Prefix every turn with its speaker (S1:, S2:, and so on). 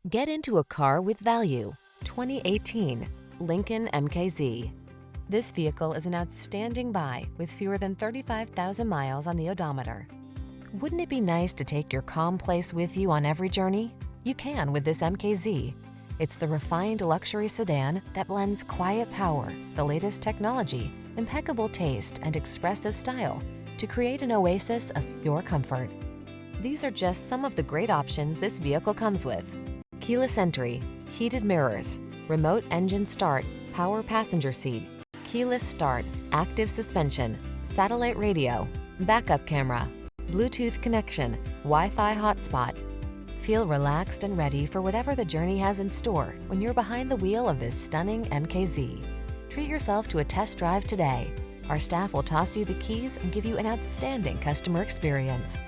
S1: Get into a car with value. 2018 Lincoln MKZ. This vehicle is an outstanding buy with fewer than 35,000 miles on the odometer. Wouldn't it be nice to take your calm place with you on every journey? You can with this MKZ. It's the refined luxury sedan that blends quiet power, the latest technology, impeccable taste, and expressive style to create an oasis of pure comfort. These are just some of the great options this vehicle comes with: keyless entry, heated mirrors, remote engine start, power passenger seat, keyless start, active suspension, satellite radio, backup camera, Bluetooth connection, Wi-Fi hotspot. Feel relaxed and ready for whatever the journey has in store when you're behind the wheel of this stunning MKZ. Treat yourself to a test drive today. Our staff will toss you the keys and give you an outstanding customer experience.